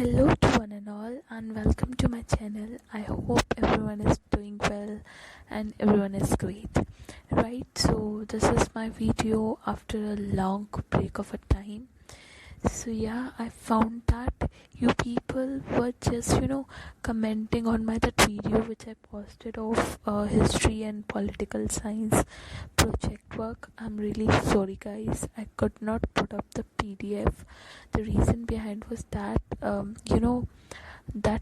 Hello to one and all, and welcome to my channel. I hope everyone is doing well and everyone is great. Right, so this is my video after a long break of a time. So yeah, I found that you people were just commenting on that video which I posted of history and political science project work. I'm really sorry guys, I could not put up the PDF. The reason behind was that that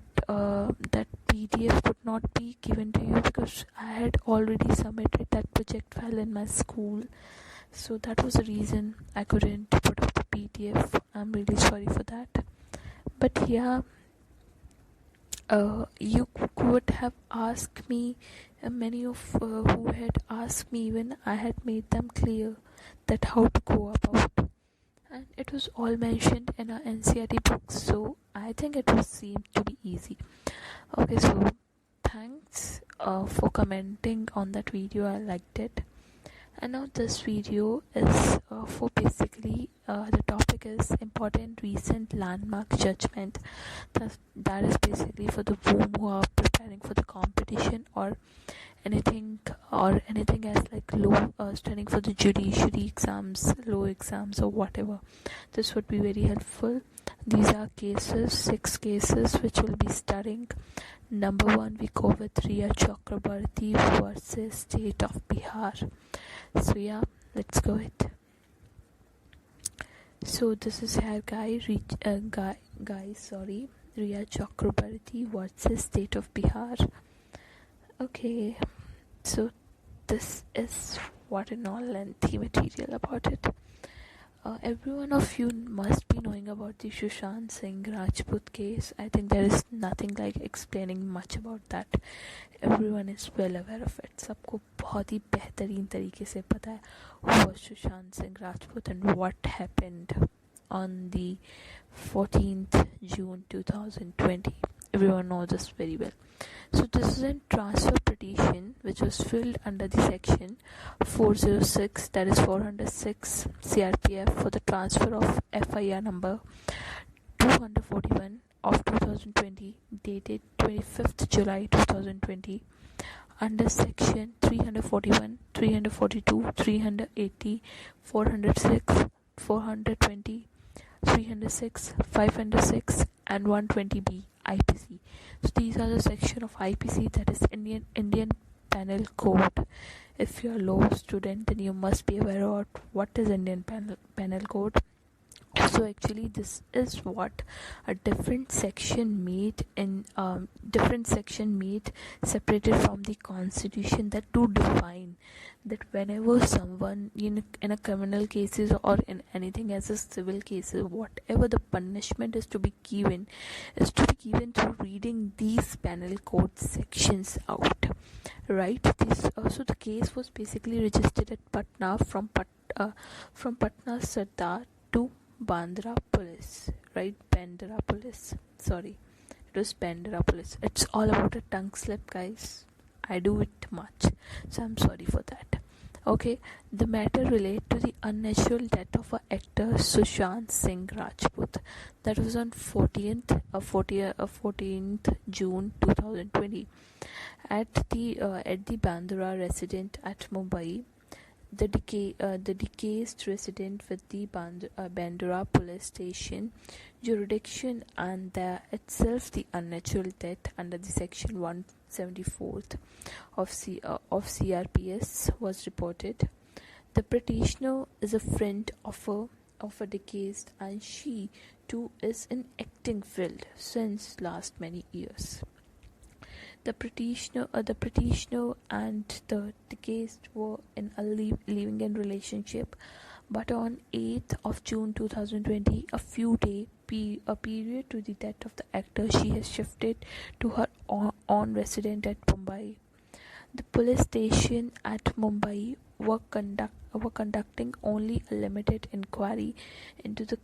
PDF could not be given to you because I had already submitted that project file in my school. So that was the reason I couldn't put up the PDF. I'm really sorry for that. But yeah, you could have asked me, many of who had asked me when I had made them clear that how to go about. And it was all mentioned in our NCERT books, so I think it was seemed to be easy. Okay, so thanks for commenting on that video. I liked it. And now this video is for basically the topic is important recent landmark judgment. That is basically for the who are preparing for the competition or anything else like law, studying for the judiciary exams, law exams or whatever. This would be very helpful. These are cases, 6 cases which we'll be studying. Number 1, we go with Riya Chakrabarti versus State of Bihar. So yeah, let's go it. So this is her guy, Riya Chakrabarti versus State of Bihar. Okay, so this is what and all lengthy material about it. Every one of you must be knowing about the Shushan Singh Rajput case. I think there is nothing like explaining much about that. Everyone is well aware of it. सबको बहुत ही बेहतरीन तरीके से पता है who was Sushant Singh Rajput and what happened on the 14th June 2020. Everyone knows this very well. So this is a transfer petition which was filled under the section 406, that is 406 CRPF, for the transfer of FIR number 241 of 2020 dated 25th July 2020 under section 341, 342, 380, 406, 420, 306, 506 and 120B IPC. So these are the section of IPC, that is Indian Penal Code. If you are a law student, then you must be aware of what is Indian Penal Code. So actually this is what a different section made separated from the constitution, that to define that whenever someone in a criminal cases or in anything as a civil cases, whatever the punishment is to be given through reading these penal code sections out, right? So the case was basically registered at Patna from Patna Sardar to Bandra Police, right? Bandra Police. Sorry, it was Bandra Police. It's all about a tongue slip, guys. I do it much, so I'm sorry for that. Okay, the matter relates to the unnatural death of actor Sushant Singh Rajput. That was on 14th June 2020 at the Bandra resident at Mumbai. The deceased resident with the Bandra police station jurisdiction and itself the unnatural death under the section 174th of CRPS was reported. The petitioner is a friend of a deceased, and she too is in acting field since last many years. The petitioner and the deceased were in a living-in relationship, but on 8th of June 2020, a period to the death of the actor, she has shifted to her own residence at Mumbai. The police station at Mumbai were conducting only a limited inquiry into the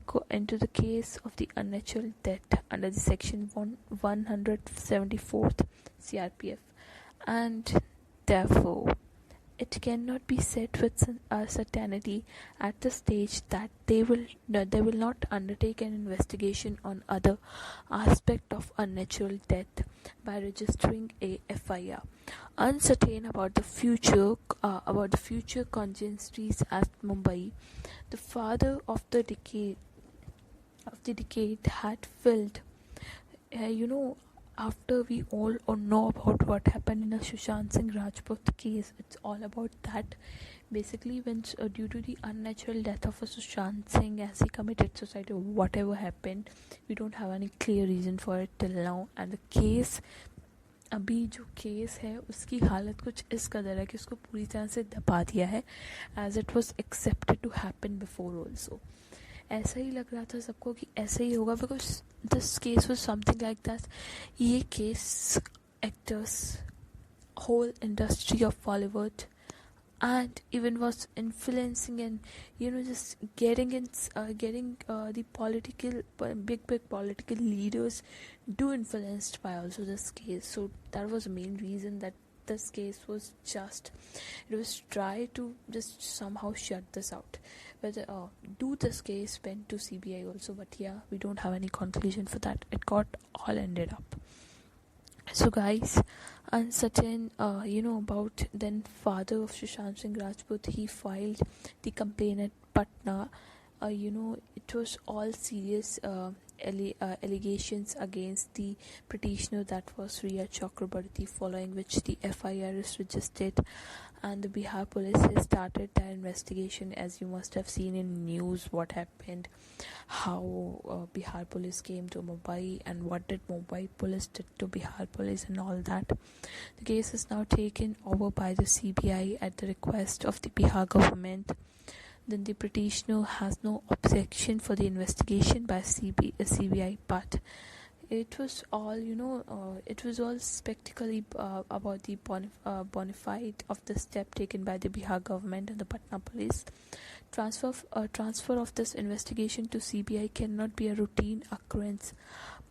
case of the unnatural death under the section 174th CRPF, and therefore it cannot be said with certainty at this stage that they will not undertake an investigation on other aspect of unnatural death by registering a FIR. Uncertain about the future contingencies at Mumbai, the father of the decade had filled. Uh, you know, After we all know about what happened in a Sushant Singh Rajput case, it's all about that. Basically, when due to the unnatural death of a Sushant Singh as he committed suicide or whatever happened, we don't have any clear reason for it till now. And the case, अभी जो case है उसकी हालत कुछ इस कदर है कि उसको पूरी तरह से दबा दिया है, as it was expected to happen before also. ऐसा ही लग रहा था सबको कि ऐसा ही होगा, because this case was something like that. ये case actors, whole industry of Bollywood, and even was influencing and just getting the big political leaders do influenced by also this case. So that was the main reason that this case was it was try to just somehow shut this out. Whether do this case went to CBI also, but yeah, we don't have any conclusion for that. It got all ended up. So guys, uncertain about then father of Sushant Singh Rajput, he filed the complaint at Patna. It was all serious allegations against the petitioner, that was Riya Chakrabarti, following which the FIR is registered and the Bihar police has started their investigation. As you must have seen in news what happened, how Bihar police came to Mumbai and what did Mumbai police did to Bihar police and all that. The case is now taken over by the CBI at the request of the Bihar government. Then the petitioner has no objection for the investigation by CBI, but it was all spectacle about the bona fide of the step taken by the Bihar government and the Patna police. Transfer of this investigation to CBI cannot be a routine occurrence,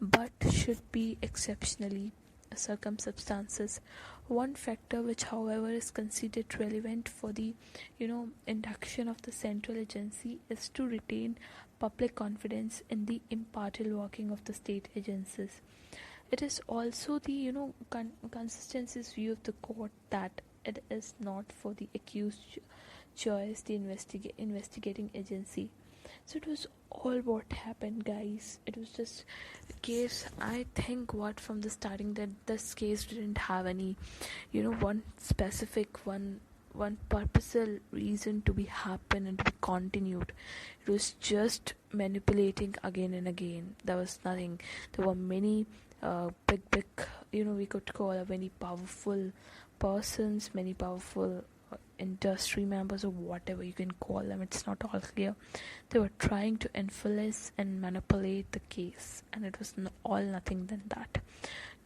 but should be exceptionally circumstances. One factor which, however, is considered relevant for the induction of the central agency is to retain public confidence in the impartial working of the state agencies. It is also the consistency's view of the court that it is not for the accused choice the investigating agency. So it was all what happened, guys. It was just a case. I think what from the starting that this case didn't have any one specific one purposeful reason to be happen and to be continued. It was just manipulating again and again. There was nothing. There were many big we could call many powerful persons, many powerful industry members, or whatever you can call them. It's not all clear. They were trying to influence and manipulate the case, and it was all nothing than that.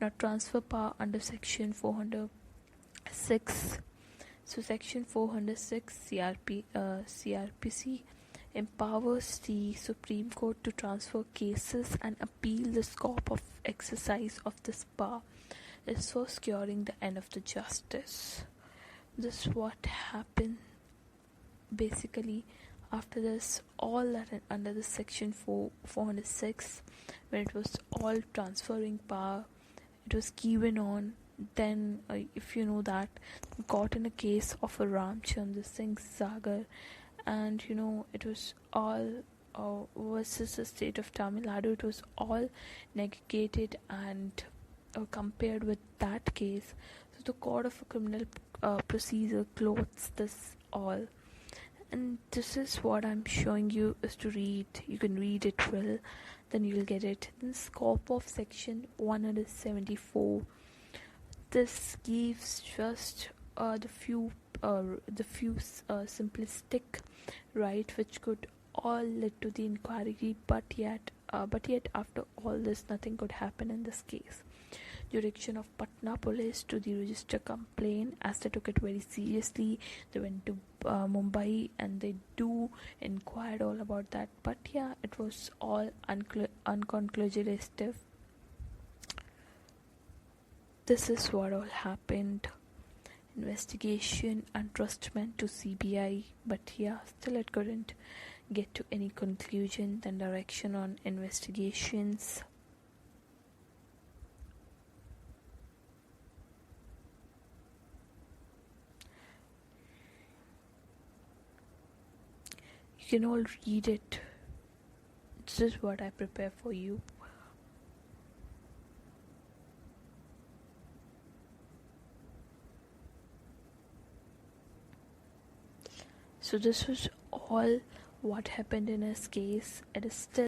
Now, transfer power under section 406. So section 406 CRPC empowers the Supreme Court to transfer cases and appeal. The scope of exercise of this power is for securing the end of the justice. This is what happened basically after this, all that under the section 406, when it was all transferring power, it was given on. Then if you know that, got in a case of a Ramchandra Singh Sagar, and it was all versus the state of Tamil Nadu. It was all negated and compared with that case. So the Code of Criminal Procedure clothes this all, and this is what I'm showing you is to read. You can read it well, then you'll get it. The scope of section 174. This gives just the few simplistic right which could all lead to the inquiry, but yet after all this, nothing could happen in this case. Jurisdiction of Patna police to the register complaint, as they took it very seriously. They went to Mumbai and they inquired all about that, but yeah, it was all unconclusive. This is what all happened. investigation entrustment to CBI, but yeah, still it couldn't get to any conclusion, then direction on investigations. You can all read it. This is what I prepare for you. So this was all what happened in his case. It is still